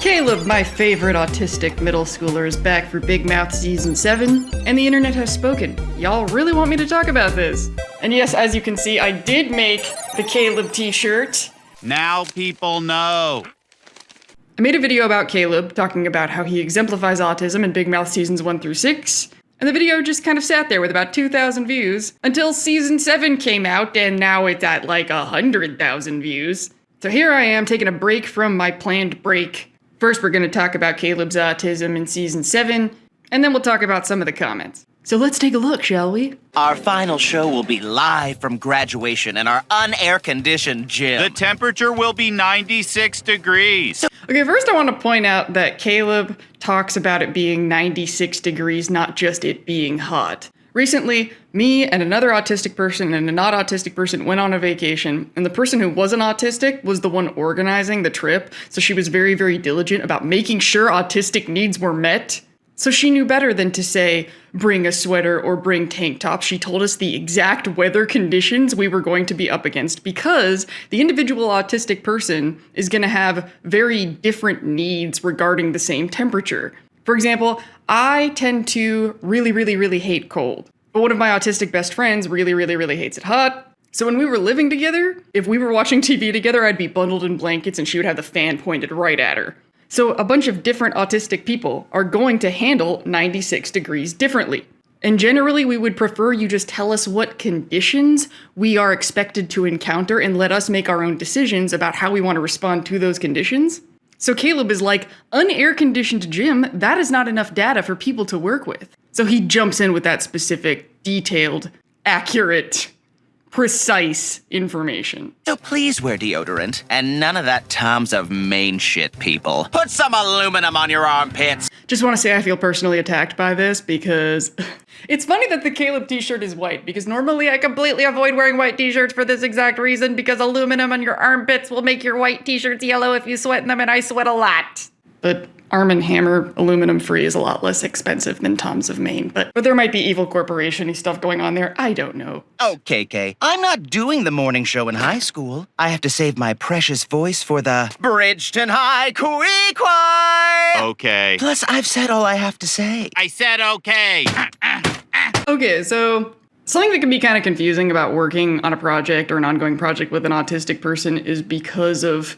Caleb, my favorite autistic middle schooler, is back for Big Mouth Season 7, and the internet has spoken. Y'all really want me to talk about this. And yes, as you can see, I did make the Caleb t-shirt. Now people know. I made a video about Caleb, talking about how he exemplifies autism in Big Mouth Seasons 1 through 6, and the video just kind of sat there with about 2,000 views, until Season 7 came out, and now it's at like 100,000 views. So here I am, taking a break from my planned break. First, we're going to talk about Caleb's autism in Season 7, and then we'll talk about some of the comments. So let's take a look, shall we? Our final show will be live from graduation in our unair-conditioned gym. The temperature will be 96 degrees. Okay, first I want to point out that Caleb talks about it being 96 degrees, not just it being hot. Recently, me and another autistic person and a not autistic person went on a vacation, and the person who wasn't autistic was the one organizing the trip, so she was very, very diligent about making sure autistic needs were met. So she knew better than to say, bring a sweater or bring tank tops. She told us the exact weather conditions we were going to be up against, because the individual autistic person is going to have very different needs regarding the same temperature. For example, I tend to really hate cold, but one of my autistic best friends really hates it hot. So when we were living together, if we were watching TV together, I'd be bundled in blankets and she would have the fan pointed right at her. So a bunch of different autistic people are going to handle 96 degrees differently. And generally, we would prefer you just tell us what conditions we are expected to encounter and let us make our own decisions about how we want to respond to those conditions. So Caleb is like, unair-conditioned gym, that is not enough data for people to work with. So he jumps in with that specific, detailed, accurate, precise information. So please wear deodorant, and none of that Tom's of Maine shit, people. Put some aluminum on your armpits. Just want to say I feel personally attacked by this, because it's funny that the Caleb t-shirt is white, because normally I completely avoid wearing white t-shirts for this exact reason, because aluminum on your armpits will make your white t-shirts yellow if you sweat in them, and I sweat a lot. But Arm & Hammer aluminum free is a lot less expensive than Tom's of Maine, but there might be evil corporation-y stuff going on there. I don't know. Okay, Kay. I'm not doing the morning show in high school. I have to save my precious voice for the Bridgeton High Quee-Quay. Okay. Plus, I've said all I have to say. I said okay. Okay, so something that can be kind of confusing about working on a project or an ongoing project with an autistic person is because of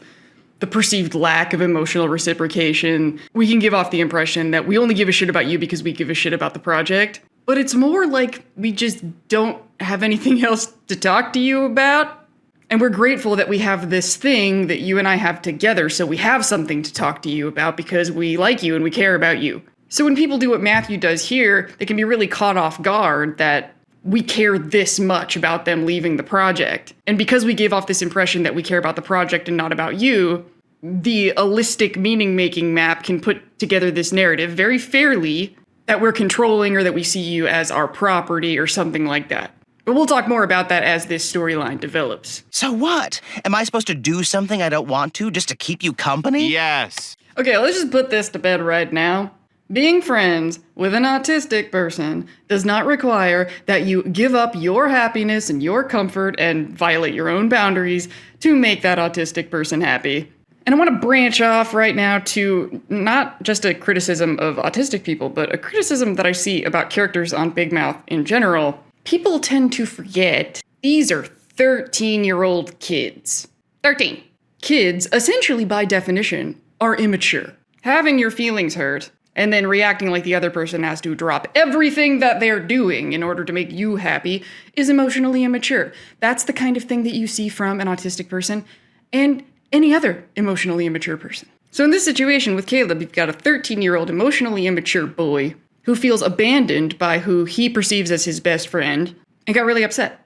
the perceived lack of emotional reciprocation. We can give off the impression that we only give a shit about you because we give a shit about the project. But it's more like we just don't have anything else to talk to you about. And we're grateful that we have this thing that you and I have together, so we have something to talk to you about because we like you and we care about you. So when people do what Matthew does here, they can be really caught off guard that we care this much about them leaving the project. And because we gave off this impression that we care about the project and not about you, the holistic meaning-making map can put together this narrative very fairly that we're controlling or that we see you as our property or something like that. But we'll talk more about that as this storyline develops. So what? Am I supposed to do something I don't want to just to keep you company? Yes. Okay, let's just put this to bed right now. Being friends with an autistic person does not require that you give up your happiness and your comfort and violate your own boundaries to make that autistic person happy. And I want to branch off right now to not just a criticism of autistic people, but a criticism that I see about characters on Big Mouth in general. People tend to forget these are 13-year-old kids. 13. Kids, essentially by definition, are immature. Having your feelings hurt and then reacting like the other person has to drop everything that they're doing in order to make you happy is emotionally immature. That's the kind of thing that you see from an autistic person and any other emotionally immature person. So in this situation with Caleb, you've got a 13-year-old emotionally immature boy who feels abandoned by who he perceives as his best friend and got really upset.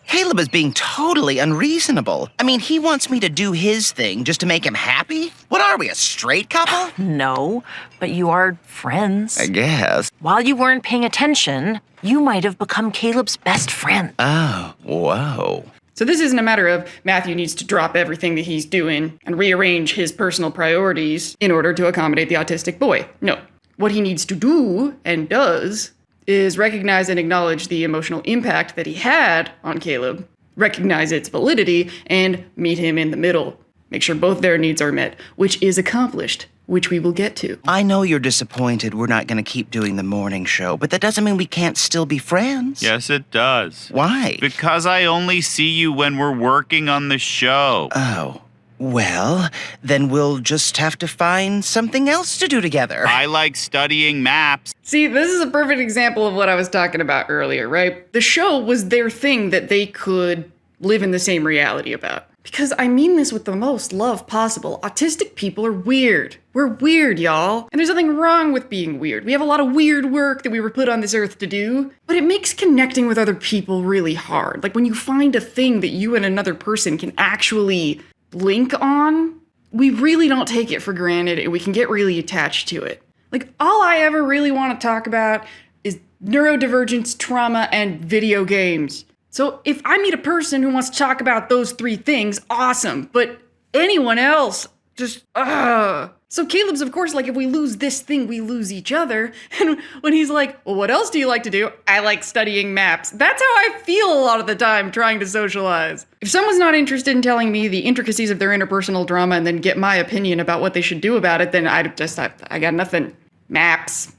Caleb is being totally unreasonable. I mean, he wants me to do his thing just to make him happy? What are we, a straight couple? No, but you are friends. I guess. While you weren't paying attention, you might have become Caleb's best friend. Oh, whoa. So this isn't a matter of Matthew needs to drop everything that he's doing and rearrange his personal priorities in order to accommodate the autistic boy. No. What he needs to do, and does, is recognize and acknowledge the emotional impact that he had on Caleb, recognize its validity, and meet him in the middle. Make sure both their needs are met, which is accomplished which we will get to. I know you're disappointed we're not going to keep doing the morning show, but that doesn't mean we can't still be friends. Yes, it does. Why? Because I only see you when we're working on the show. Oh. Well, then we'll just have to find something else to do together. I like studying maps. See, this is a perfect example of what I was talking about earlier, right? The show was their thing that they could live in the same reality about. Because I mean this with the most love possible. Autistic people are weird. We're weird, y'all. And there's nothing wrong with being weird. We have a lot of weird work that we were put on this earth to do, but it makes connecting with other people really hard. Like when you find a thing that you and another person can actually link on, we really don't take it for granted and we can get really attached to it. Like all I ever really want to talk about is neurodivergence, trauma, and video games. So if I meet a person who wants to talk about those three things, awesome. But anyone else, just, So Caleb's, of course, like, if we lose this thing, we lose each other. And when he's like, well, what else do you like to do? I like studying maps. That's how I feel a lot of the time trying to socialize. If someone's not interested in telling me the intricacies of their interpersonal drama and then get my opinion about what they should do about it, then I got nothing. Maps.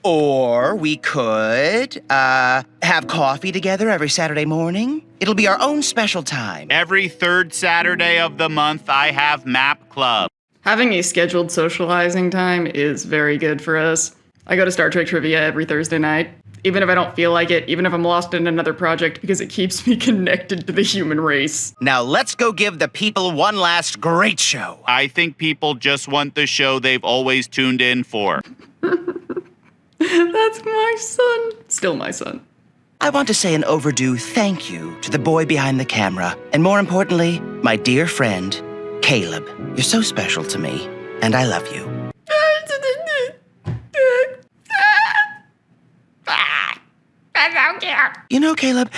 Or we could, have coffee together every Saturday morning. It'll be our own special time. Every third Saturday of the month, I have map club. Having a scheduled socializing time is very good for us. I go to Star Trek trivia every Thursday night, even if I don't feel like it, even if I'm lost in another project, because it keeps me connected to the human race. Now let's go give the people one last great show. I think people just want the show they've always tuned in for. That's my son. Still my son. I want to say an overdue thank you to the boy behind the camera, and more importantly, my dear friend, Caleb. You're so special to me, and I love you. You know, Caleb,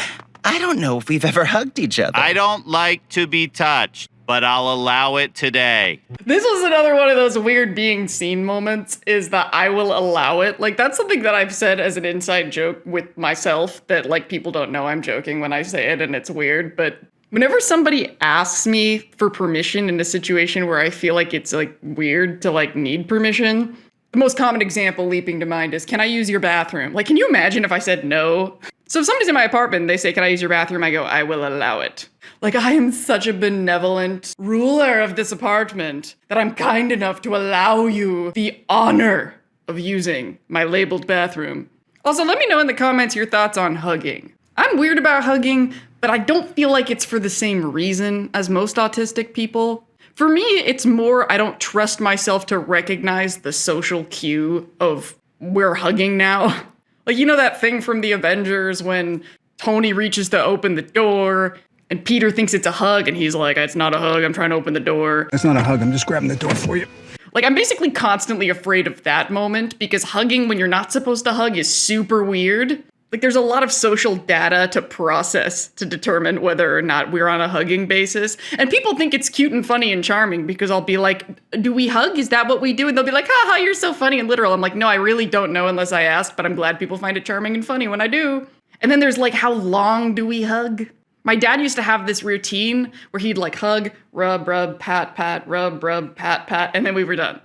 I don't know if we've ever hugged each other. I don't like to be touched, but I'll allow it today. This was another one of those weird being seen moments, is that I will allow it. Like, that's something that I've said as an inside joke with myself that, like, people don't know I'm joking when I say it, and it's weird. But whenever somebody asks me for permission in a situation where I feel like it's, like, weird to, like, need permission, the most common example leaping to mind is, can I use your bathroom? Like, can you imagine if I said no? So if somebody's in my apartment and they say, can I use your bathroom? I go, I will allow it. Like, I am such a benevolent ruler of this apartment that I'm kind enough to allow you the honor of using my labeled bathroom. Also, let me know in the comments your thoughts on hugging. I'm weird about hugging, but I don't feel like it's for the same reason as most autistic people. For me, it's more I don't trust myself to recognize the social cue of we're hugging now. Like, you know that thing from the Avengers when Tony reaches to open the door and Peter thinks it's a hug and he's like, it's not a hug, I'm trying to open the door. It's not a hug, I'm just grabbing the door for you. Like, I'm basically constantly afraid of that moment because hugging when you're not supposed to hug is super weird. Like, there's a lot of social data to process to determine whether or not we're on a hugging basis. And people think it's cute and funny and charming because I'll be like, do we hug? Is that what we do? And they'll be like, haha, you're so funny and literal. I'm like, no, I really don't know unless I ask, but I'm glad people find it charming and funny when I do. And then there's like, how long do we hug? My dad used to have this routine where he'd like hug, rub, pat, rub, pat, and then we were done.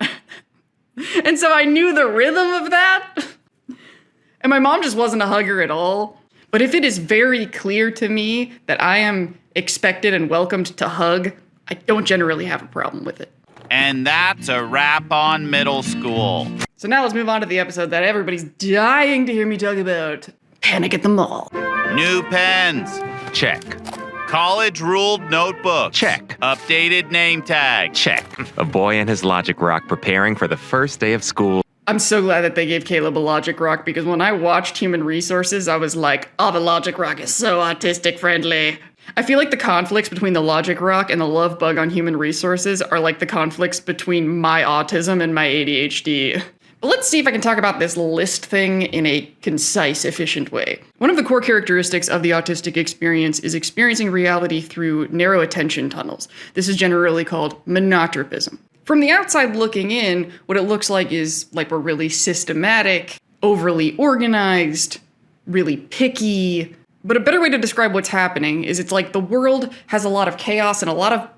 And so I knew the rhythm of that. And my mom just wasn't a hugger at all. But if it is very clear to me that I am expected and welcomed to hug, I don't generally have a problem with it. And that's a wrap on middle school. So now let's move on to the episode that everybody's dying to hear me talk about. Panic at the Mall. New pens. Check. College ruled notebook. Check. Updated name tag. Check. A boy and his logic rock preparing for the first day of school. I'm so glad that they gave Caleb a logic rock because when I watched Human Resources, I was like, oh, the logic rock is so autistic friendly. I feel like the conflicts between the logic rock and the love bug on Human Resources are like the conflicts between my autism and my ADHD. But let's see if I can talk about this list thing in a concise, efficient way. One of the core characteristics of the autistic experience is experiencing reality through narrow attention tunnels. This is generally called monotropism. From the outside looking in, what it looks like is like we're really systematic, overly organized, really picky. But a better way to describe what's happening is it's like the world has a lot of chaos and a lot of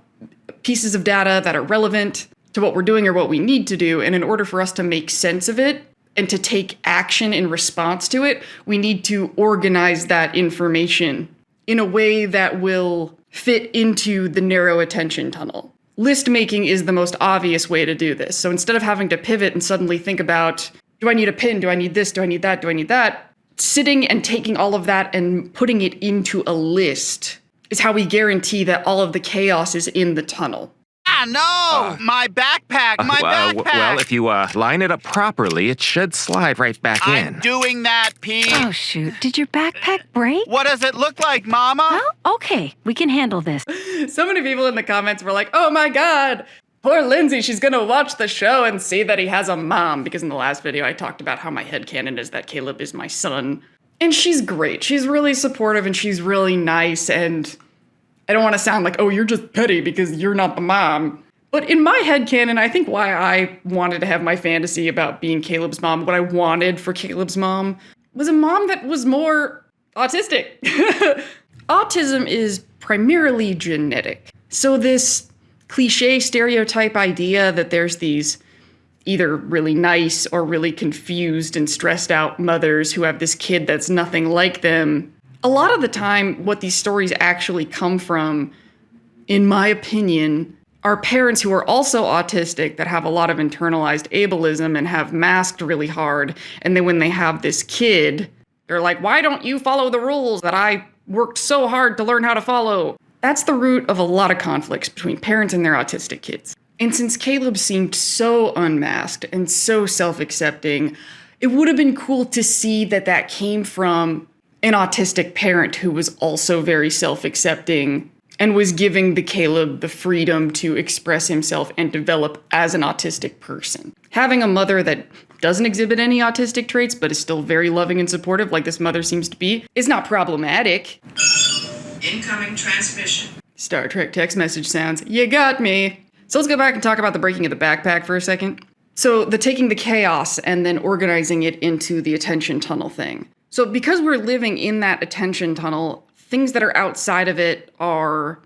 pieces of data that are relevant to what we're doing or what we need to do. And in order for us to make sense of it and to take action in response to it, we need to organize that information in a way that will fit into the narrow attention tunnel. List making is the most obvious way to do this. So instead of having to pivot and suddenly think about, do I need a pin? Do I need this? Do I need that? Do I need that? Sitting and taking all of that and putting it into a list is how we guarantee that all of the chaos is in the tunnel. Ah, no! My backpack! My backpack! Well, if you line it up properly, it should slide right back in. I'm doing that, Pete. Oh, shoot. Did your backpack break? What does it look like, Mama? Oh, okay. We can handle this. So many people in the comments were like, oh my God, poor Lindsay, she's gonna watch the show and see that he has a mom. Because in the last video, I talked about how my headcanon is that Caleb is my son. And she's great. She's really supportive and she's really nice. And I don't want to sound like, oh, you're just petty because you're not the mom. But in my headcanon, I think why I wanted to have my fantasy about being Caleb's mom, what I wanted for Caleb's mom, was a mom that was more autistic. Autism is primarily genetic. So this cliche stereotype idea that there's these either really nice or really confused and stressed out mothers who have this kid that's nothing like them, a lot of the time, what these stories actually come from, in my opinion, are parents who are also autistic that have a lot of internalized ableism and have masked really hard. And then when they have this kid, they're like, why don't you follow the rules that I worked so hard to learn how to follow? That's the root of a lot of conflicts between parents and their autistic kids. And since Caleb seemed so unmasked and so self-accepting, it would have been cool to see that that came from an autistic parent who was also very self-accepting and was giving the Caleb the freedom to express himself and develop as an autistic person. Having a mother that doesn't exhibit any autistic traits but is still very loving and supportive, like this mother seems to be, is not problematic. Incoming transmission. Star Trek text message sounds. You got me. So let's go back and talk about the breaking of the backpack for a second. So the taking the chaos and then organizing it into the attention tunnel thing. So because we're living in that attention tunnel, things that are outside of it are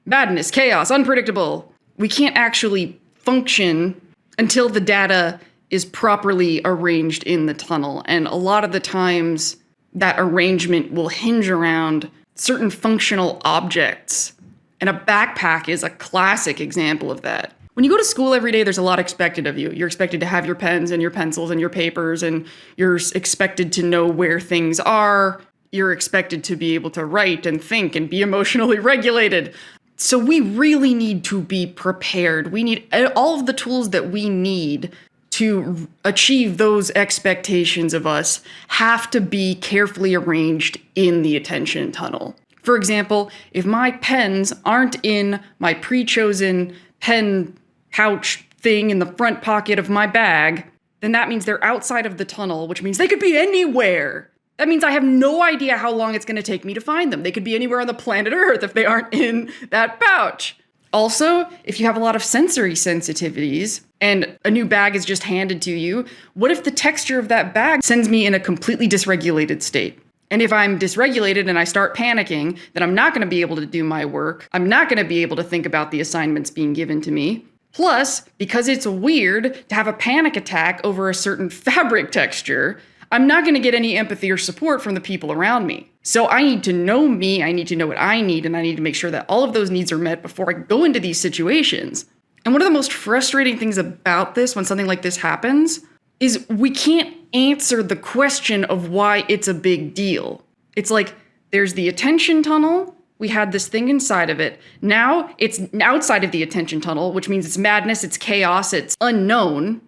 madness, chaos, unpredictable. We can't actually function until the data is properly arranged in the tunnel. And a lot of the times that arrangement will hinge around certain functional objects. And a backpack is a classic example of that. When you go to school every day, there's a lot expected of you. You're expected to have your pens and your pencils and your papers, and you're expected to know where things are. You're expected to be able to write and think and be emotionally regulated. So we really need to be prepared. We need all of the tools that we need to achieve those expectations of us have to be carefully arranged in the attention tunnel. For example, if my pens aren't in my pre-chosen pen pouch thing in the front pocket of my bag, then that means they're outside of the tunnel, which means they could be anywhere. That means I have no idea how long it's going to take me to find them. They could be anywhere on the planet Earth if they aren't in that pouch. Also, if you have a lot of sensory sensitivities and a new bag is just handed to you, what if the texture of that bag sends me in a completely dysregulated state? And if I'm dysregulated and I start panicking, then I'm not going to be able to do my work. I'm not going to be able to think about the assignments being given to me. Plus, because it's weird to have a panic attack over a certain fabric texture, I'm not going to get any empathy or support from the people around me. So I need to know me, I need to know what I need, and I need to make sure that all of those needs are met before I go into these situations. And one of the most frustrating things about this, when something like this happens, is we can't answer the question of why it's a big deal. It's like, there's the attention tunnel, we had this thing inside of it. Now it's outside of the attention tunnel, which means it's madness, it's chaos, it's unknown.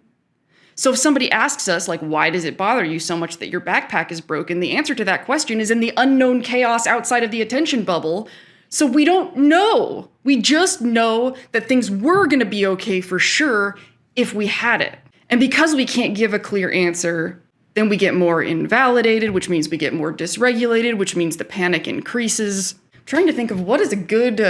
So if somebody asks us, like, why does it bother you so much that your backpack is broken? The answer to that question is in the unknown chaos outside of the attention bubble. So we don't know. We just know that things were going to be okay for sure if we had it. And because we can't give a clear answer, then we get more invalidated, which means we get more dysregulated, which means the panic increases. I'm trying to think of what is a good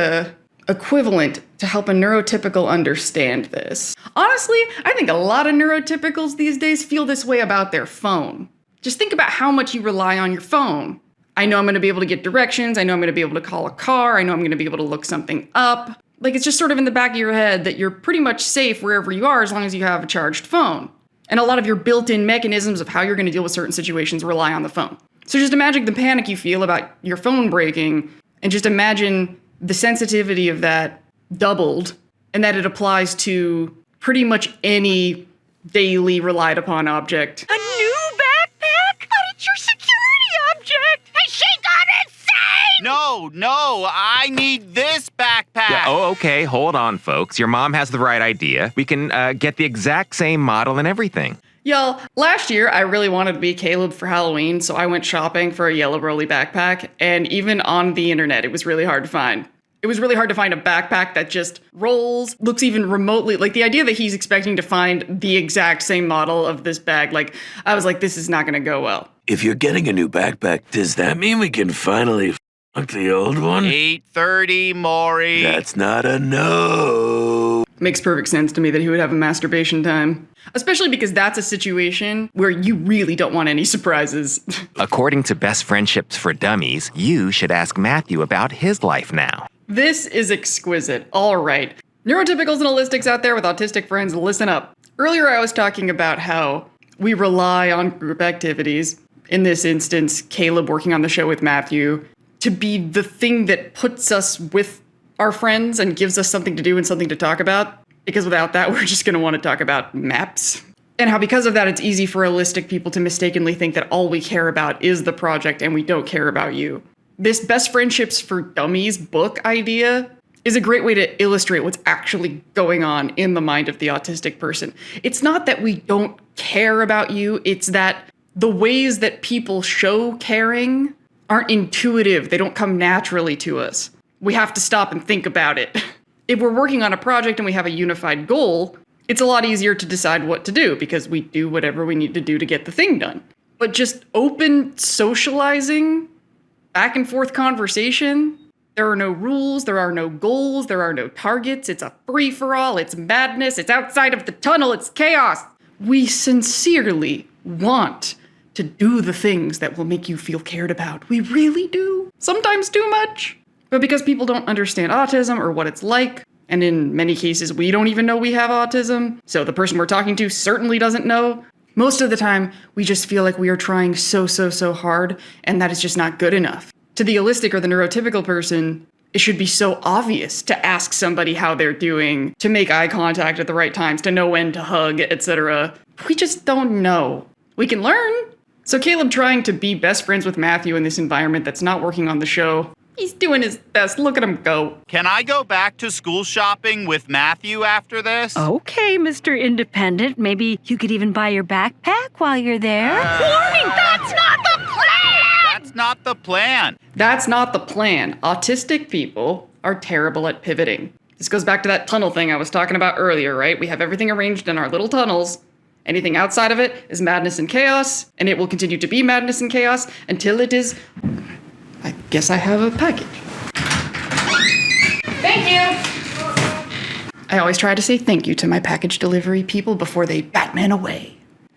equivalent to help a neurotypical understand this. Honestly, I think a lot of neurotypicals these days feel this way about their phone. Just think about how much you rely on your phone. I know I'm going to be able to get directions. I know I'm going to be able to call a car. I know I'm going to be able to look something up. Like, it's just sort of in the back of your head that you're pretty much safe wherever you are as long as you have a charged phone. And a lot of your built-in mechanisms of how you're going to deal with certain situations rely on the phone. So just imagine the panic you feel about your phone breaking, and just imagine the sensitivity of that doubled, and that it applies to pretty much any daily relied upon object. A new backpack? But it's your security object! Has she gone insane? No, I need this backpack. Yeah, oh, okay, hold on, folks. Your mom has the right idea. We can get the exact same model and everything. Y'all, last year I really wanted to be Caleb for Halloween, so I went shopping for a yellow rolly backpack, and even on the internet, it was really hard to find. It was really hard to find a backpack that just rolls, looks even remotely, like the idea that he's expecting to find the exact same model of this bag, like, I was like, this is not gonna go well. If you're getting a new backpack, does that mean we can finally fuck the old one? 8:30, Maury. That's not a no. Makes perfect sense to me that he would have a masturbation time. Especially because that's a situation where you really don't want any surprises. According to Best Friendships for Dummies, you should ask Matthew about his life now. This is exquisite. All right. Neurotypicals and holistics out there with autistic friends, listen up. Earlier I was talking about how we rely on group activities, in this instance, Caleb working on the show with Matthew, to be the thing that puts us with our friends and gives us something to do and something to talk about. Because without that, we're just going to want to talk about maps. And how because of that, it's easy for holistic people to mistakenly think that all we care about is the project and we don't care about you. This Best Friendships for Dummies book idea is a great way to illustrate what's actually going on in the mind of the autistic person. It's not that we don't care about you, it's that the ways that people show caring aren't intuitive, they don't come naturally to us. We have to stop and think about it. If we're working on a project and we have a unified goal, it's a lot easier to decide what to do because we do whatever we need to do to get the thing done. But just open socializing, back and forth conversation, there are no rules, there are no goals, there are no targets, it's a free-for-all, it's madness, it's outside of the tunnel, it's chaos. We sincerely want to do the things that will make you feel cared about. We really do. Sometimes too much. But because people don't understand autism or what it's like, and in many cases we don't even know we have autism, so the person we're talking to certainly doesn't know, most of the time we just feel like we are trying so hard, and that is just not good enough. To the holistic or the neurotypical person, it should be so obvious to ask somebody how they're doing, to make eye contact at the right times, to know when to hug, etc. We just don't know. We can learn. So Caleb trying to be best friends with Matthew in this environment that's not working on the show, he's doing his best. Look at him go. Can I go back to school shopping with Matthew after this? Okay, Mr. Independent. Maybe you could even buy your backpack while you're there. Warning, that's not the plan! That's not the plan. That's not the plan. Autistic people are terrible at pivoting. This goes back to that tunnel thing I was talking about earlier, right? We have everything arranged in our little tunnels. Anything outside of it is madness and chaos, and it will continue to be madness and chaos until it is... I guess I have a package. Thank you! I always try to say thank you to my package delivery people before they Batman away.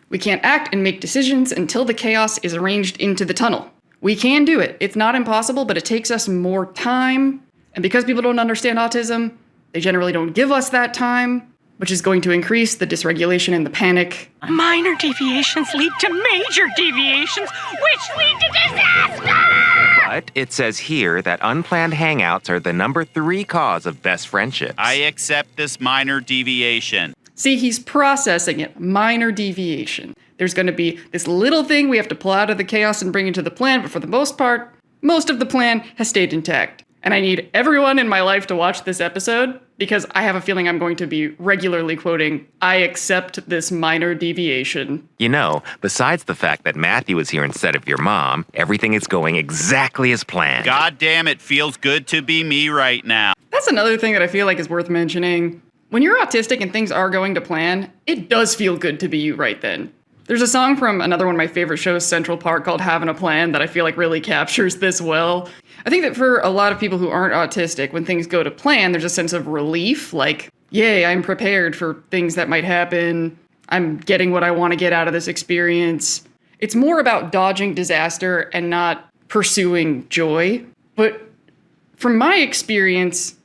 We can't act and make decisions until the chaos is arranged into the tunnel. We can do it. It's not impossible, but it takes us more time. And because people don't understand autism, they generally don't give us that time, which is going to increase the dysregulation and the panic. Minor deviations lead to major deviations, which lead to disaster! But it says here that unplanned hangouts are the number 3 cause of best friendships. I accept this minor deviation. See, he's processing it. Minor deviation. There's going to be this little thing we have to pull out of the chaos and bring into the plan, but for the most part, most of the plan has stayed intact. And I need everyone in my life to watch this episode because I have a feeling I'm going to be regularly quoting, I accept this minor deviation. You know, besides the fact that Matthew is here instead of your mom, everything is going exactly as planned. God damn, it feels good to be me right now. That's another thing that I feel like is worth mentioning. When you're autistic and things are going to plan, it does feel good to be you right then. There's a song from another one of my favorite shows, Central Park, called Having a Plan that I feel like really captures this well. I think that for a lot of people who aren't autistic, when things go to plan, there's a sense of relief, like, yay, I'm prepared for things that might happen. I'm getting what I want to get out of this experience. It's more about dodging disaster and not pursuing joy. But from my experience,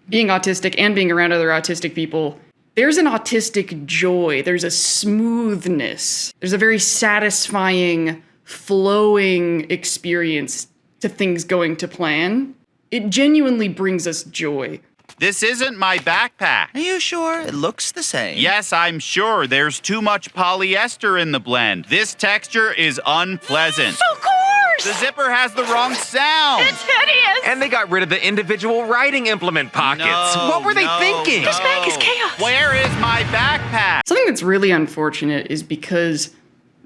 being autistic and being around other autistic people, there's an autistic joy. There's a smoothness. There's a very satisfying, flowing experience to things going to plan. It genuinely brings us joy. This isn't my backpack. Are you sure? It looks the same. Yes, I'm sure. There's too much polyester in the blend. This texture is unpleasant. Of course! The zipper has the wrong sound. It's hideous! And they got rid of the individual writing implement pockets. No, What were they no, thinking? no. This bag is chaos. Where is my backpack? Something that's really unfortunate is because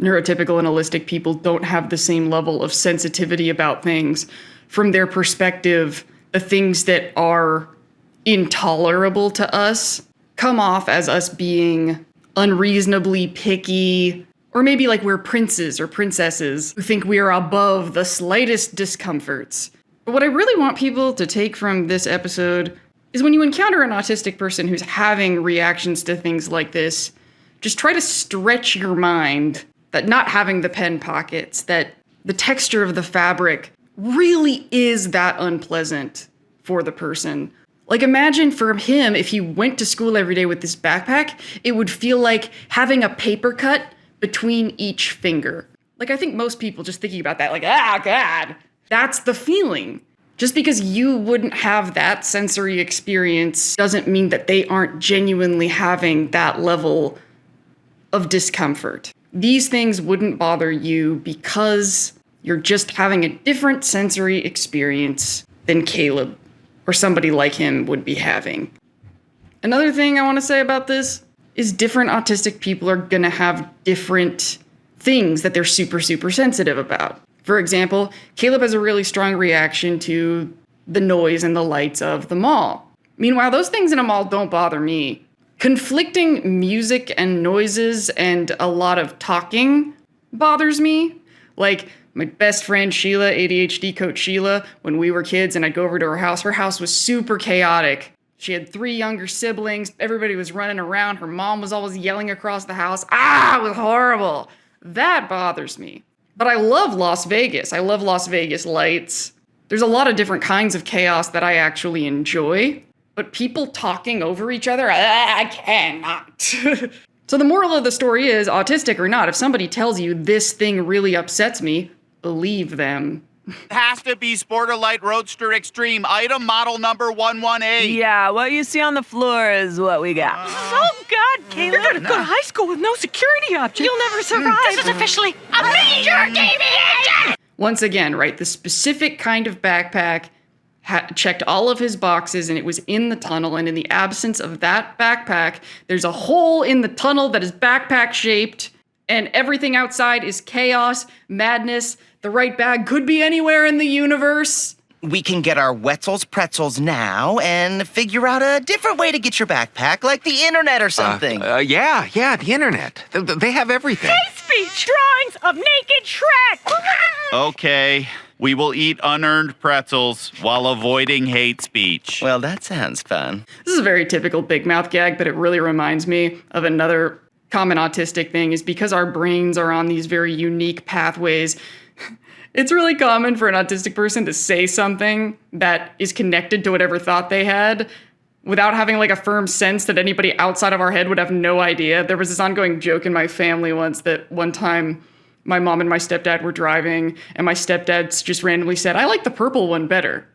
neurotypical and holistic people don't have the same level of sensitivity about things. From their perspective, the things that are intolerable to us come off as us being unreasonably picky, or maybe like we're princes or princesses who think we are above the slightest discomforts. But what I really want people to take from this episode is when you encounter an autistic person who's having reactions to things like this, just try to stretch your mind that not having the pen pockets, that the texture of the fabric really is that unpleasant for the person. Like, imagine for him, if he went to school every day with this backpack, it would feel like having a paper cut between each finger. Like, I think most people just thinking about that, like, God, that's the feeling. Just because you wouldn't have that sensory experience doesn't mean that they aren't genuinely having that level of discomfort. These things wouldn't bother you because you're just having a different sensory experience than Caleb or somebody like him would be having. Another thing I want to say about this is different autistic people are going to have different things that they're super, super sensitive about. For example, Caleb has a really strong reaction to the noise and the lights of the mall. Meanwhile, those things in a mall don't bother me. Conflicting music and noises and a lot of talking bothers me. Like, my best friend Sheila, ADHD coach Sheila, when we were kids and I'd go over to her house was super chaotic. She had 3 younger siblings, everybody was running around, her mom was always yelling across the house. It was horrible. That bothers me. But I love Las Vegas. I love Las Vegas lights. There's a lot of different kinds of chaos that I actually enjoy. But people talking over each other, I cannot. So the moral of the story is, autistic or not, if somebody tells you this thing really upsets me, believe them. Has to be Sportalite Roadster Extreme, item model number 118. Yeah, what you see on the floor is what we got. Oh, God, Caleb. You're gonna go to high school with no security object. You'll never survive. This is officially a major deviation! Once again, right, the specific kind of backpack checked all of his boxes and it was in the tunnel, and in the absence of that backpack, there's a hole in the tunnel that is backpack shaped, and everything outside is chaos, madness. The right bag could be anywhere in the universe. We can get our Wetzel's pretzels now and figure out a different way to get your backpack, like the internet or something. Yeah, the internet. They have everything. Hate speech! Drawings of naked Shrek! Okay, we will eat unearned pretzels while avoiding hate speech. Well, that sounds fun. This is a very typical big mouth gag, but it really reminds me of another common autistic thing, is because our brains are on these very unique pathways. It's really common for an autistic person to say something that is connected to whatever thought they had without having like a firm sense that anybody outside of our head would have no idea. There was this ongoing joke in my family once that one time my mom and my stepdad were driving and my stepdad just randomly said, "I like the purple one better."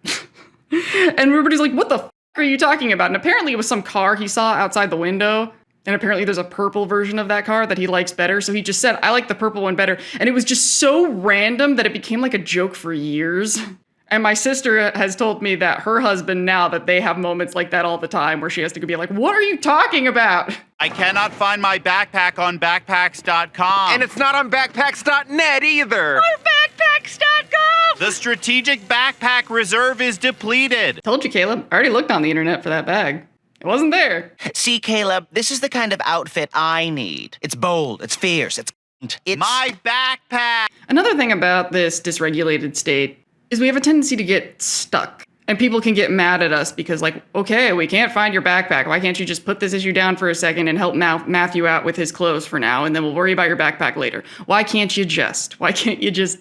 And everybody's like, "What the f*** are you talking about?" And apparently it was some car he saw outside the window. And apparently there's a purple version of that car that he likes better. So he just said, "I like the purple one better." And it was just so random that it became like a joke for years. And my sister has told me that her husband now, that they have moments like that all the time where she has to be like, "What are you talking about?" I cannot find my backpack on backpacks.com. And it's not on backpacks.net either. Or backpacks.gov! The strategic backpack reserve is depleted. Told you, Caleb. I already looked on the internet for that bag. It wasn't there. See, Caleb, this is the kind of outfit I need. It's bold, it's fierce, it's my backpack. Another thing about this dysregulated state is we have a tendency to get stuck. And people can get mad at us because, like, okay, we can't find your backpack. Why can't you just put this issue down for a second and help Matthew out with his clothes for now, and then we'll worry about your backpack later? Why can't you just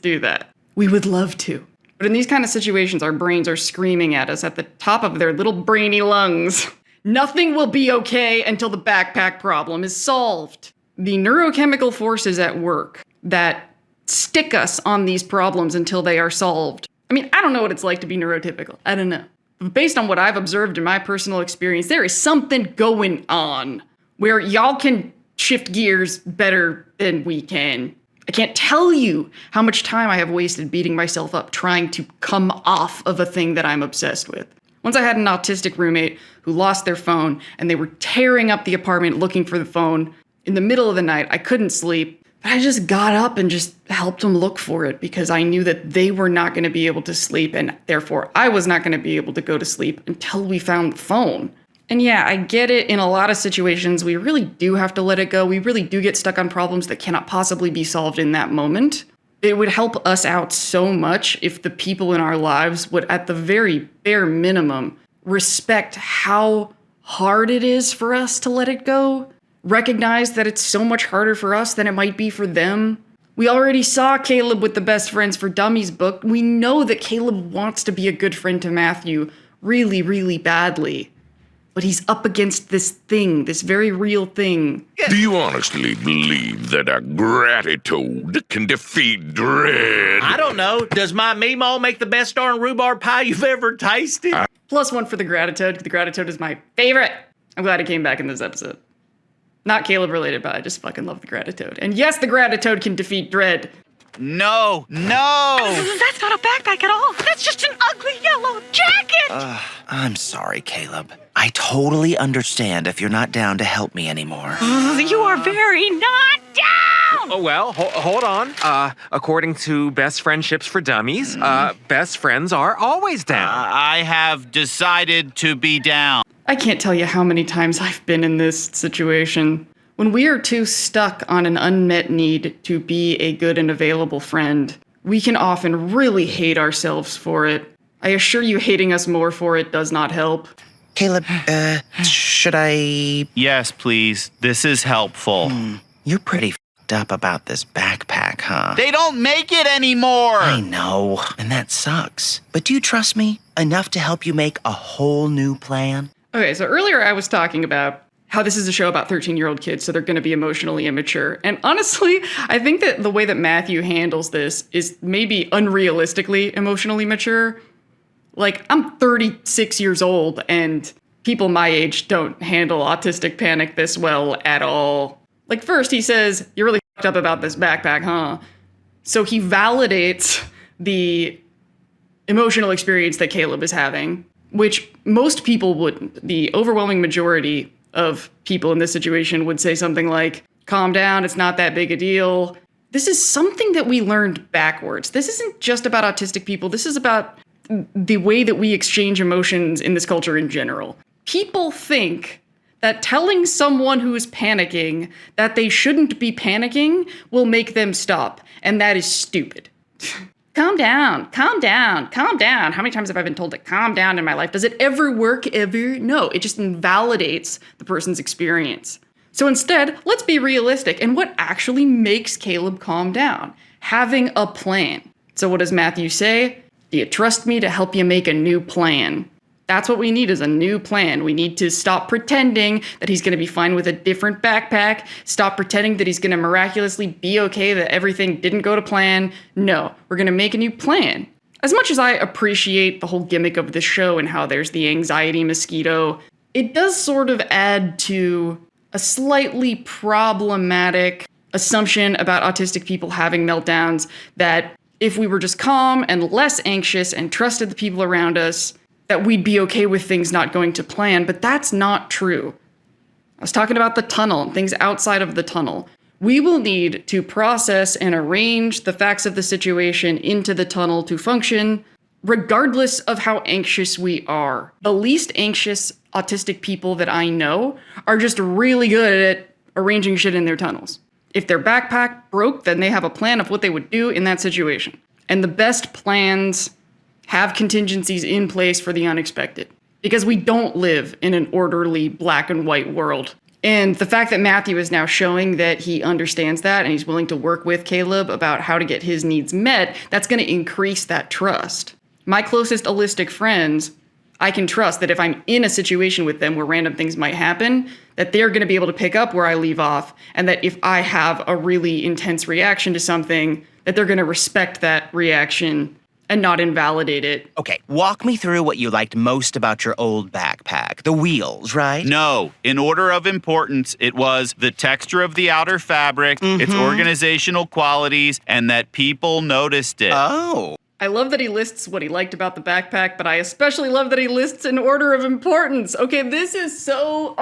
do that? We would love to. But in these kind of situations, our brains are screaming at us at the top of their little brainy lungs. Nothing will be okay until the backpack problem is solved. The neurochemical forces at work that stick us on these problems until they are solved. I mean, I don't know what it's like to be neurotypical. I don't know. But based on what I've observed in my personal experience, there is something going on where y'all can shift gears better than we can. I can't tell you how much time I have wasted beating myself up trying to come off of a thing that I'm obsessed with. Once I had an autistic roommate who lost their phone and they were tearing up the apartment looking for the phone. In the middle of the night, I couldn't sleep, but I just got up and just helped them look for it because I knew that they were not going to be able to sleep and therefore I was not going to be able to go to sleep until we found the phone. And yeah, I get it. In a lot of situations, we really do have to let it go. We really do get stuck on problems that cannot possibly be solved in that moment. It would help us out so much if the people in our lives would, at the very bare minimum, respect how hard it is for us to let it go. Recognize that it's so much harder for us than it might be for them. We already saw Caleb with the Best Friends for Dummies book. We know that Caleb wants to be a good friend to Matthew really, really badly. But he's up against this thing, this very real thing. Do you honestly believe that a gratitude can defeat dread? I don't know. Does my meemaw make the best darn rhubarb pie you've ever tasted? +1 for the gratitude. The gratitude is my favorite. I'm glad he came back in this episode. Not Caleb related, but I just fucking love the gratitude. And yes, the gratitude can defeat dread. No. That's not a backpack at all. That's just an ugly yellow jacket. I'm sorry, Caleb. I totally understand if you're not down to help me anymore. You are very not down. Oh, well, hold on. According to Best Friendships for Dummies, best friends are always down. I have decided to be down. I can't tell you how many times I've been in this situation. When we are too stuck on an unmet need to be a good and available friend, we can often really hate ourselves for it. I assure you hating us more for it does not help. Caleb, should I... Yes, please. This is helpful. You're pretty f***ed up about this backpack, huh? They don't make it anymore! I know, and that sucks. But do you trust me enough to help you make a whole new plan? Okay, so earlier I was talking about how this is a show about 13-year-old kids, so they're going to be emotionally immature. And honestly, I think that the way that Matthew handles this is maybe unrealistically emotionally mature. Like, I'm 36 years old, and people my age don't handle autistic panic this well at all. Like, first he says, "You're really f***ed up about this backpack, huh?" So he validates the emotional experience that Caleb is having, which most people wouldn't. The overwhelming majority of people in this situation would say something like, "Calm down, it's not that big a deal." This is something that we learned backwards. This isn't just about autistic people. This is about the way that we exchange emotions in this culture in general. People think that telling someone who is panicking that they shouldn't be panicking will make them stop, and that is stupid. Calm down, calm down, calm down. How many times have I been told to calm down in my life? Does it ever work, ever? No, it just invalidates the person's experience. So instead, let's be realistic and what actually makes Caleb calm down. Having a plan. So what does Matthew say? Do you trust me to help you make a new plan? That's what we need, is a new plan. We need to stop pretending that he's going to be fine with a different backpack. Stop pretending that he's going to miraculously be okay, that everything didn't go to plan. No, we're going to make a new plan. As much as I appreciate the whole gimmick of this show and how there's the anxiety mosquito, it does sort of add to a slightly problematic assumption about autistic people having meltdowns, that if we were just calm and less anxious and trusted the people around us, that we'd be okay with things not going to plan, but that's not true. I was talking about the tunnel and things outside of the tunnel. We will need to process and arrange the facts of the situation into the tunnel to function, regardless of how anxious we are. The least anxious autistic people that I know are just really good at arranging shit in their tunnels. If their backpack broke, then they have a plan of what they would do in that situation. And the best plans have contingencies in place for the unexpected. Because we don't live in an orderly black and white world. And the fact that Matthew is now showing that he understands that and he's willing to work with Caleb about how to get his needs met, that's going to increase that trust. My closest allistic friends, I can trust that if I'm in a situation with them where random things might happen, that they're going to be able to pick up where I leave off, and that if I have a really intense reaction to something, that they're going to respect that reaction and not invalidate it. Okay, walk me through what you liked most about your old backpack. The wheels, right? No, in order of importance, it was the texture of the outer fabric, its organizational qualities, and that people noticed it. Oh. I love that he lists what he liked about the backpack, but I especially love that he lists in order of importance. Okay, this is so...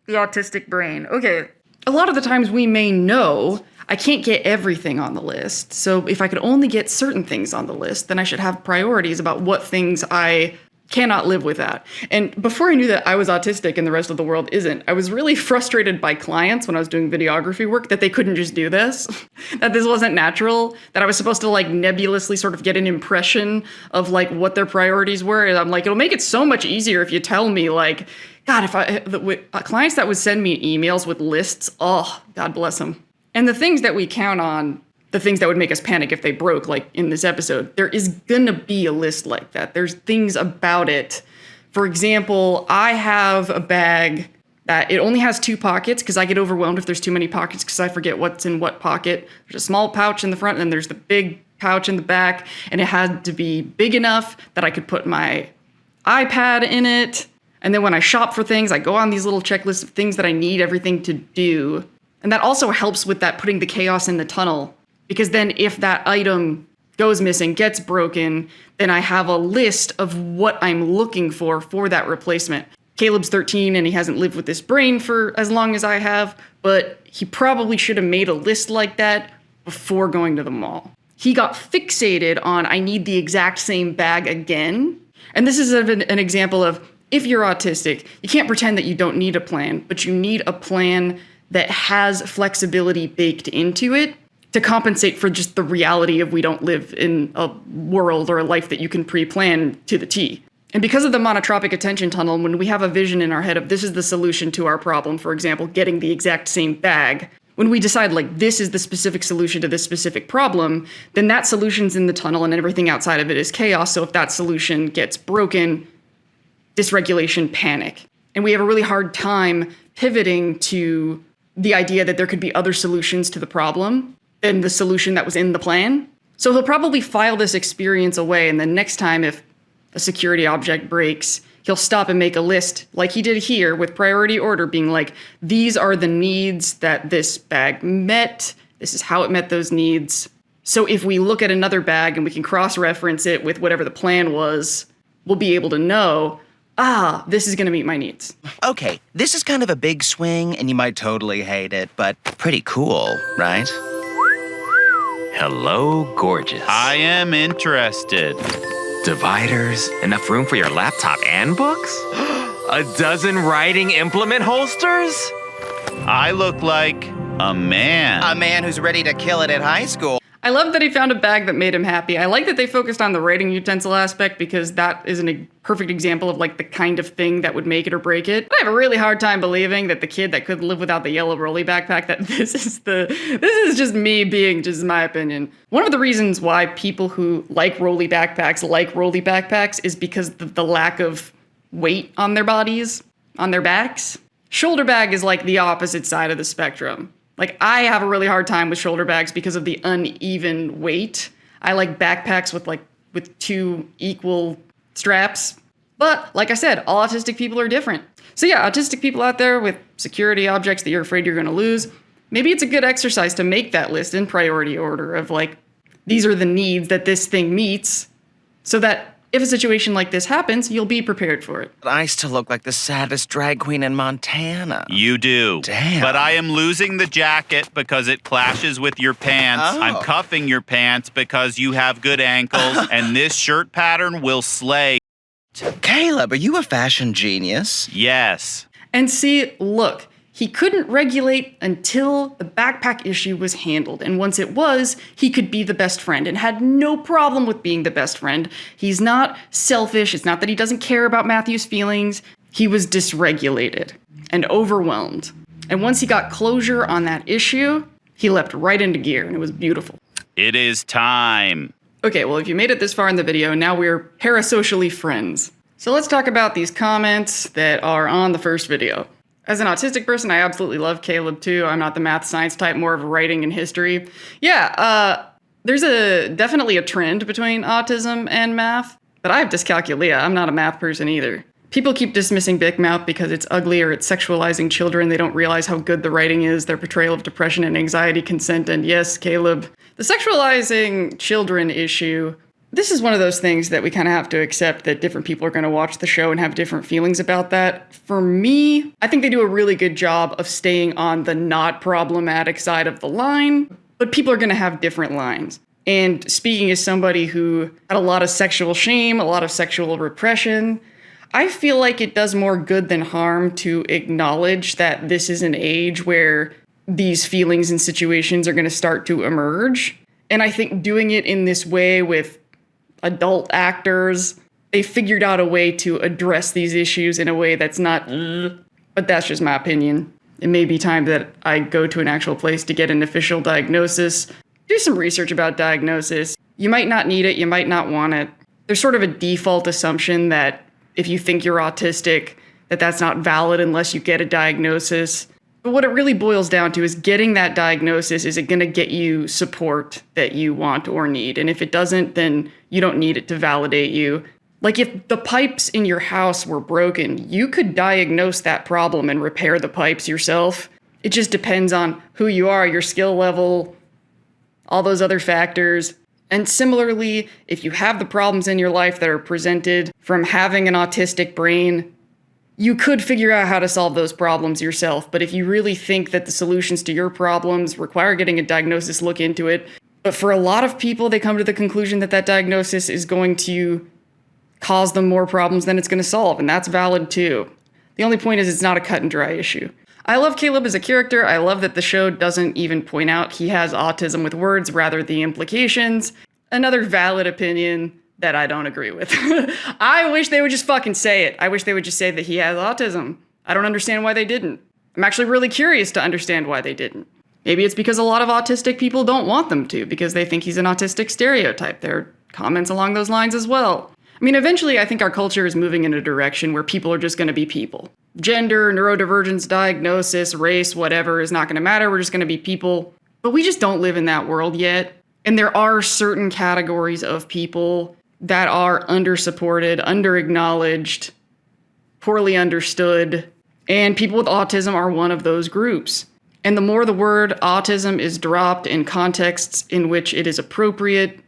the autistic brain. Okay. A lot of the times we may know I can't get everything on the list. So if I could only get certain things on the list, then I should have priorities about what things I cannot live without. And before I knew that I was autistic and the rest of the world isn't, I was really frustrated by clients when I was doing videography work that they couldn't just do this, that this wasn't natural, that I was supposed to like nebulously sort of get an impression of like what their priorities were. And I'm like, it'll make it so much easier if you tell me like, God, clients that would send me emails with lists, oh, God bless them. And the things that we count on, the things that would make us panic if they broke, like in this episode, there is gonna be a list like that. There's things about it. For example, I have a bag that it only has 2 pockets because I get overwhelmed if there's too many pockets because I forget what's in what pocket. There's a small pouch in the front and then there's the big pouch in the back, and it had to be big enough that I could put my iPad in it. And then when I shop for things, I go on these little checklists of things that I need everything to do. And that also helps with that putting the chaos in the tunnel. Because then if that item goes missing, gets broken, then I have a list of what I'm looking for that replacement. Caleb's 13 and he hasn't lived with this brain for as long as I have, but he probably should have made a list like that before going to the mall. He got fixated on, I need the exact same bag again. And this is an example of, if you're autistic, you can't pretend that you don't need a plan, but you need a plan that has flexibility baked into it to compensate for just the reality of we don't live in a world or a life that you can pre-plan to the T. And because of the monotropic attention tunnel, when we have a vision in our head of this is the solution to our problem, for example, getting the exact same bag, when we decide like this is the specific solution to this specific problem, then that solution's in the tunnel and everything outside of it is chaos. So if that solution gets broken, dysregulation, panic. And we have a really hard time pivoting to the idea that there could be other solutions to the problem than the solution that was in the plan. So he'll probably file this experience away, and then next time if a security object breaks, he'll stop and make a list like he did here with priority order being like, these are the needs that this bag met. This is how it met those needs. So if we look at another bag and we can cross-reference it with whatever the plan was, we'll be able to know, this is gonna meet my needs. Okay, this is kind of a big swing and you might totally hate it, but pretty cool, right? Hello, gorgeous. I am interested. Dividers, enough room for your laptop and books? A dozen writing implement holsters? I look like a man. A man who's ready to kill it at high school. I love that he found a bag that made him happy. I like that they focused on the writing utensil aspect because that is a perfect example of like the kind of thing that would make it or break it. But I have a really hard time believing that the kid that couldn't live without the yellow rolly backpack, that this is just me being just my opinion. One of the reasons why people who like rolly backpacks is because the lack of weight on their bodies, on their backs. Shoulder bag is like the opposite side of the spectrum. Like, I have a really hard time with shoulder bags because of the uneven weight. I like backpacks with 2 equal straps. But, like I said, all autistic people are different. So yeah, autistic people out there with security objects that you're afraid you're gonna lose, maybe it's a good exercise to make that list in priority order of like, these are the needs that this thing meets, so that if a situation like this happens, you'll be prepared for it. I still look like the saddest drag queen in Montana. You do. Damn. But I am losing the jacket because it clashes with your pants. Oh. I'm cuffing your pants because you have good ankles, and this shirt pattern will slay. Caleb, are you a fashion genius? Yes. And see, look, he couldn't regulate until the backpack issue was handled. And once it was, he could be the best friend and had no problem with being the best friend. He's not selfish. It's not that he doesn't care about Matthew's feelings. He was dysregulated and overwhelmed. And once he got closure on that issue, he leapt right into gear, and it was beautiful. It is time. Okay, well, if you made it this far in the video, now we're parasocially friends. So let's talk about these comments that are on the first video. As an autistic person, I absolutely love Caleb too. I'm not the math science type, more of writing and history. Yeah, there's definitely a trend between autism and math, but I have dyscalculia. I'm not a math person either. People keep dismissing Big Mouth because it's ugly or it's sexualizing children. They don't realize how good the writing is, their portrayal of depression and anxiety, consent, and yes, Caleb. The sexualizing children issue, this is one of those things that we kind of have to accept that different people are going to watch the show and have different feelings about that. For me, I think they do a really good job of staying on the not problematic side of the line, but people are going to have different lines. And speaking as somebody who had a lot of sexual shame, a lot of sexual repression, I feel like it does more good than harm to acknowledge that this is an age where these feelings and situations are going to start to emerge. And I think doing it in this way with adult actors, they figured out a way to address these issues in a way that's not, but that's just my opinion. It may be time that I go to an actual place to get an official diagnosis. Do some research about diagnosis. You might not need it, you might not want it. There's sort of a default assumption that if you think you're autistic, that's not valid unless you get a diagnosis. But what it really boils down to is getting that diagnosis, is it going to get you support that you want or need? And if it doesn't, then you don't need it to validate you. Like if the pipes in your house were broken, you could diagnose that problem and repair the pipes yourself. It just depends on who you are, your skill level, all those other factors. And similarly, if you have the problems in your life that are presented from having an autistic brain, you could figure out how to solve those problems yourself. But if you really think that the solutions to your problems require getting a diagnosis, look into it. But for a lot of people, they come to the conclusion that that diagnosis is going to cause them more problems than it's going to solve. And that's valid too. The only point is it's not a cut and dry issue. I love Caleb as a character. I love that the show doesn't even point out he has autism with words, rather the implications. Another valid opinion that I don't agree with. I wish they would just fucking say it. I wish they would just say that he has autism. I don't understand why they didn't. I'm actually really curious to understand why they didn't. Maybe it's because a lot of autistic people don't want them to, because they think he's an autistic stereotype. There are comments along those lines as well. I mean, eventually I think our culture is moving in a direction where people are just going to be people. Gender, neurodivergence, diagnosis, race, whatever is not going to matter. We're just going to be people. But we just don't live in that world yet. And there are certain categories of people that are undersupported, underacknowledged, poorly understood, and people with autism are one of those groups. And the more the word autism is dropped in contexts in which it is appropriate,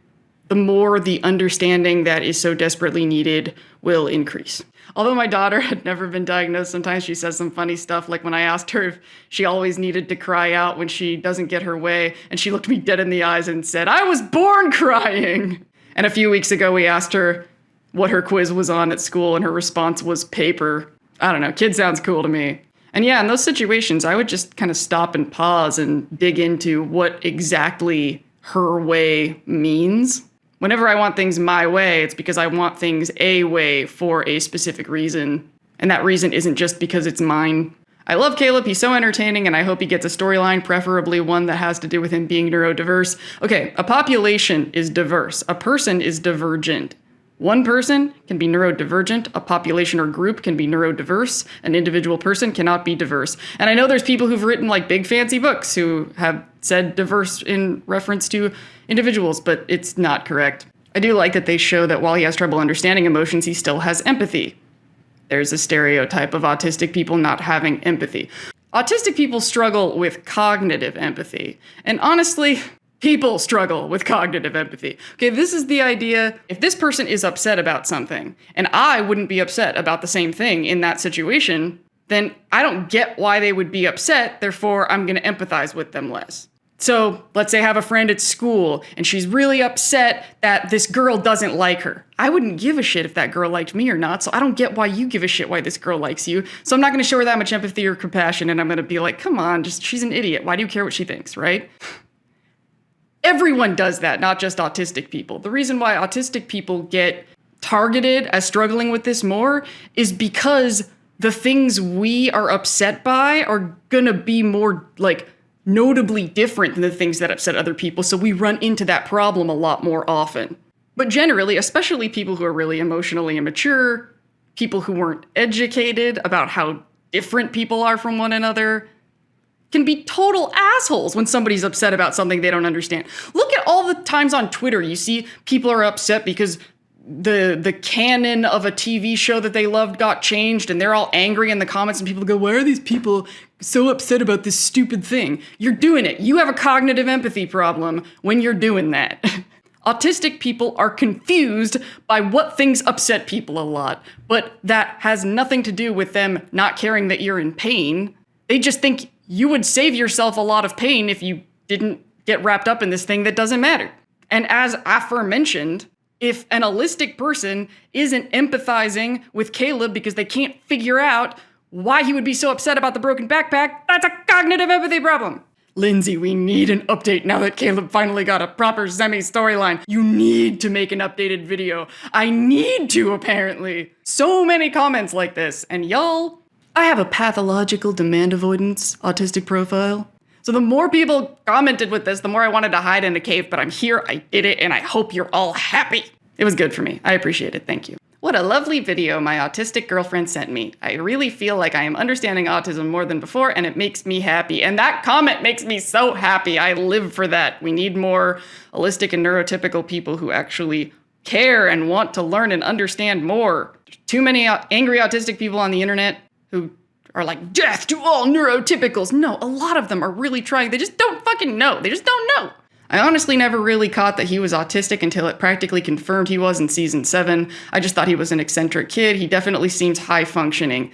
the more the understanding that is so desperately needed will increase. Although my daughter had never been diagnosed, sometimes she says some funny stuff, like when I asked her if she always needed to cry out when she doesn't get her way, and she looked me dead in the eyes and said, "I was born crying." And a few weeks ago, we asked her what her quiz was on at school, and her response was paper. I don't know, kid sounds cool to me. And yeah, in those situations, I would just kind of stop and pause and dig into what exactly her way means. Whenever I want things my way, it's because I want things a way for a specific reason. And that reason isn't just because it's mine. I love Caleb, he's so entertaining, and I hope he gets a storyline, preferably one that has to do with him being neurodiverse. Okay, a population is diverse. A person is divergent. One person can be neurodivergent, a population or group can be neurodiverse, an individual person cannot be diverse. And I know there's people who've written like big fancy books who have said diverse in reference to individuals, but it's not correct. I do like that they show that while he has trouble understanding emotions, he still has empathy. There's a stereotype of autistic people not having empathy. Autistic people struggle with cognitive empathy. And honestly, people struggle with cognitive empathy. Okay, this is the idea, if this person is upset about something, and I wouldn't be upset about the same thing in that situation, then I don't get why they would be upset, therefore I'm gonna empathize with them less. So let's say I have a friend at school and she's really upset that this girl doesn't like her. I wouldn't give a shit if that girl liked me or not, so I don't get why you give a shit why this girl likes you. So I'm not gonna show her that much empathy or compassion, and I'm gonna be like, come on, she's an idiot. Why do you care what she thinks, right? Everyone does that, not just autistic people. The reason why autistic people get targeted as struggling with this more is because the things we are upset by are gonna be more, like, notably different than the things that upset other people, so we run into that problem a lot more often. But generally, especially people who are really emotionally immature, people who weren't educated about how different people are from one another, can be total assholes when somebody's upset about something they don't understand. Look at all the times on Twitter you see people are upset because the canon of a TV show that they loved got changed, and they're all angry in the comments, and people go, why are these people so upset about this stupid thing? You're doing it. You have a cognitive empathy problem when you're doing that. Autistic people are confused by what things upset people a lot, but that has nothing to do with them not caring that you're in pain. They just think you would save yourself a lot of pain if you didn't get wrapped up in this thing that doesn't matter. And as aforementioned, if an allistic person isn't empathizing with Caleb because they can't figure out why he would be so upset about the broken backpack, that's a cognitive empathy problem. Lindsay, we need an update now that Caleb finally got a proper semi-storyline. You need to make an updated video. I need to, apparently. So many comments like this. And y'all, I have a pathological demand avoidance autistic profile. So the more people commented with this, the more I wanted to hide in a cave, but I'm here, I did it, and I hope you're all happy. It was good for me. I appreciate it. Thank you. What a lovely video my autistic girlfriend sent me. I really feel like I am understanding autism more than before, and it makes me happy. And that comment makes me so happy. I live for that. We need more allistic and neurotypical people who actually care and want to learn and understand more. There's too many angry autistic people on the internet who are like, death to all neurotypicals. No, a lot of them are really trying. They just don't fucking know. They just don't know. I honestly never really caught that he was autistic until it practically confirmed he was in season 7. I just thought he was an eccentric kid. He definitely seems high functioning.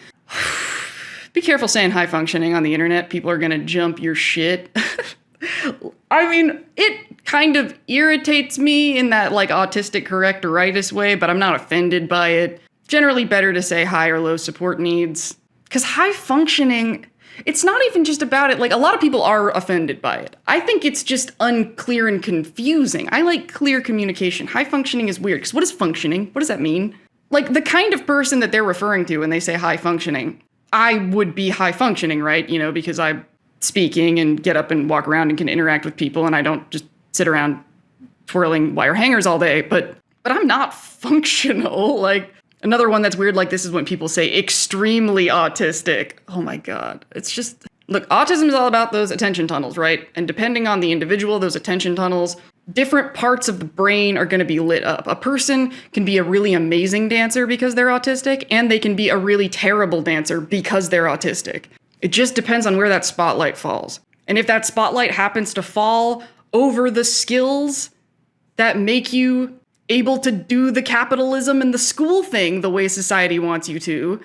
Be careful saying high functioning on the internet. People are gonna jump your shit. I mean, it kind of irritates me in that like autistic correctoritis way, but I'm not offended by it. Generally better to say high or low support needs. Because high functioning, it's not even just about it. Like, a lot of people are offended by it. I think it's just unclear and confusing. I like clear communication. High functioning is weird, because what is functioning? What does that mean? Like, the kind of person that they're referring to when they say high functioning, I would be high functioning, right? You know, because I'm speaking and get up and walk around and can interact with people, and I don't just sit around twirling wire hangers all day, but I'm not functional. Like, another one that's weird like this is when people say extremely autistic. Oh my God. It's just, look, autism is all about those attention tunnels, right? And depending on the individual, those attention tunnels, different parts of the brain are going to be lit up. A person can be a really amazing dancer because they're autistic, and they can be a really terrible dancer because they're autistic. It just depends on where that spotlight falls. And if that spotlight happens to fall over the skills that make you able to do the capitalism and the school thing the way society wants you to,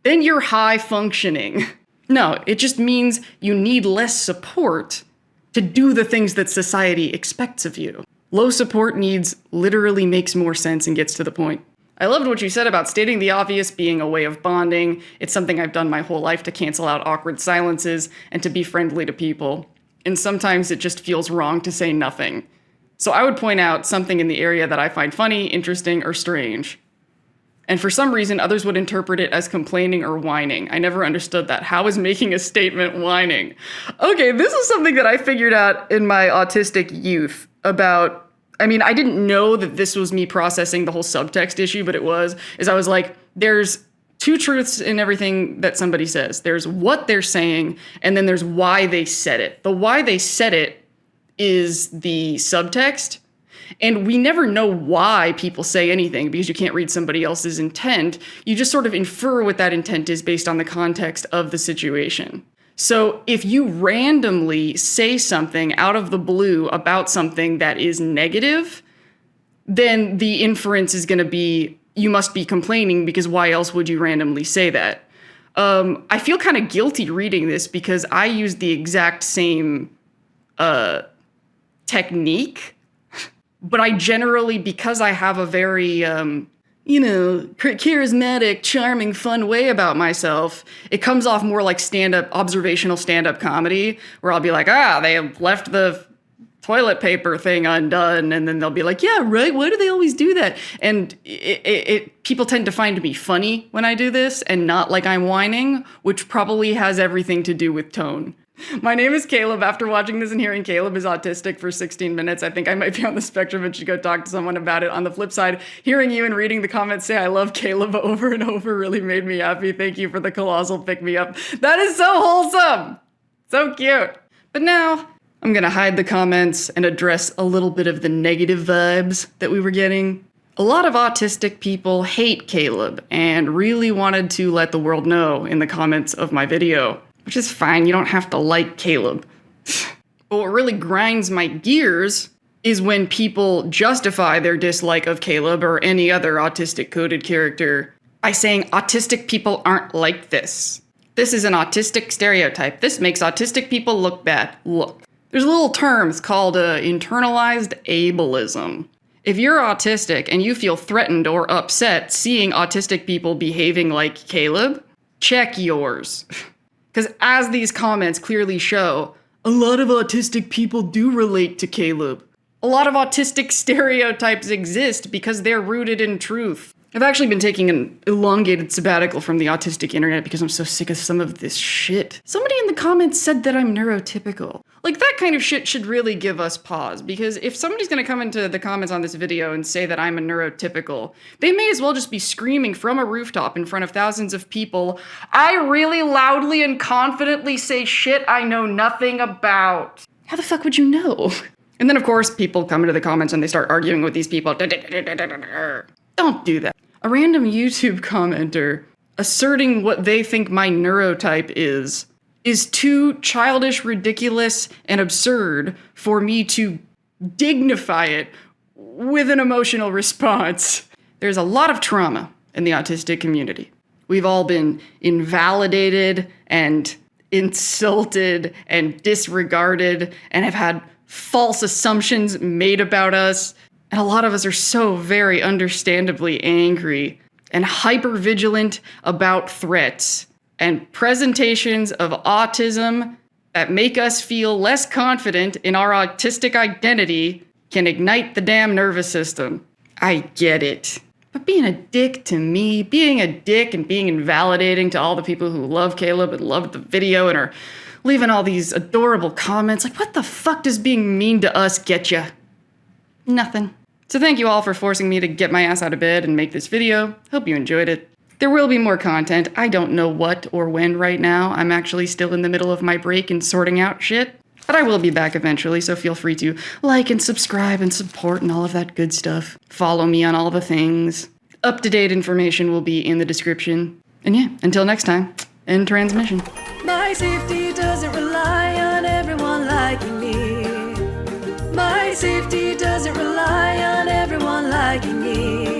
then you're high functioning. No, it just means you need less support to do the things that society expects of you. Low support needs literally makes more sense and gets to the point. I loved what you said about stating the obvious being a way of bonding. It's something I've done my whole life to cancel out awkward silences and to be friendly to people. And sometimes it just feels wrong to say nothing. So I would point out something in the area that I find funny, interesting, or strange. And for some reason, others would interpret it as complaining or whining. I never understood that. How is making a statement whining? Okay, this is something that I figured out in my autistic youth about, I mean, I didn't know that this was me processing the whole subtext issue, but it was, is I was like, there's two truths in everything that somebody says. There's what they're saying, and then there's why they said it. The why they said it is the subtext, and we never know why people say anything because you can't read somebody else's intent. You just sort of infer what that intent is based on the context of the situation. So if you randomly say something out of the blue about something that is negative, then the inference is going to be, you must be complaining because why else would you randomly say that? I feel kind of guilty reading this because I use the exact same technique, but I generally, because I have a very, charismatic, charming, fun way about myself, it comes off more like observational stand-up comedy, where I'll be like, they left the toilet paper thing undone, and then they'll be like, yeah, right, why do they always do that? And people tend to find me funny when I do this and not like I'm whining, which probably has everything to do with tone. My name is Caleb. After watching this and hearing Caleb is autistic for 16 minutes, I think I might be on the spectrum and should go talk to someone about it. On the flip side, hearing you and reading the comments say I love Caleb over and over really made me happy. Thank you for the colossal pick-me-up. That is so wholesome! So cute. But now, I'm gonna hide the comments and address a little bit of the negative vibes that we were getting. A lot of autistic people hate Caleb and really wanted to let the world know in the comments of my video. Which is fine, you don't have to like Caleb. But what really grinds my gears is when people justify their dislike of Caleb or any other autistic coded character by saying autistic people aren't like this. This is an autistic stereotype. This makes autistic people look bad. Look, there's a little term, it's called internalized ableism. If you're autistic and you feel threatened or upset seeing autistic people behaving like Caleb, check yours. Because as these comments clearly show, a lot of autistic people do relate to Caleb. A lot of autistic stereotypes exist because they're rooted in truth. I've actually been taking an elongated sabbatical from the autistic internet because I'm so sick of some of this shit. Somebody in the comments said that I'm neurotypical. Like, that kind of shit should really give us pause, because if somebody's gonna come into the comments on this video and say that I'm a neurotypical, they may as well just be screaming from a rooftop in front of thousands of people, I really loudly and confidently say shit I know nothing about. How the fuck would you know? And then, of course, people come into the comments and they start arguing with these people. Don't do that. A random YouTube commenter asserting what they think my neurotype is too childish, ridiculous, and absurd for me to dignify it with an emotional response. There's a lot of trauma in the autistic community. We've all been invalidated and insulted and disregarded and have had false assumptions made about us. And a lot of us are so very understandably angry and hyper-vigilant about threats and presentations of autism that make us feel less confident in our autistic identity can ignite the damn nervous system. I get it. But being a dick to me, being a dick and being invalidating to all the people who love Caleb and loved the video and are leaving all these adorable comments, like, what the fuck does being mean to us get ya? Nothing. So thank you all for forcing me to get my ass out of bed and make this video. Hope you enjoyed it. There will be more content. I don't know what or when right now. I'm actually still in the middle of my break and sorting out shit. But I will be back eventually, so feel free to like and subscribe and support and all of that good stuff. Follow me on all the things. Up-to-date information will be in the description. And yeah, until next time, end transmission. My safety doesn't rely on everyone liking me. My safety doesn't rely on everyone liking me.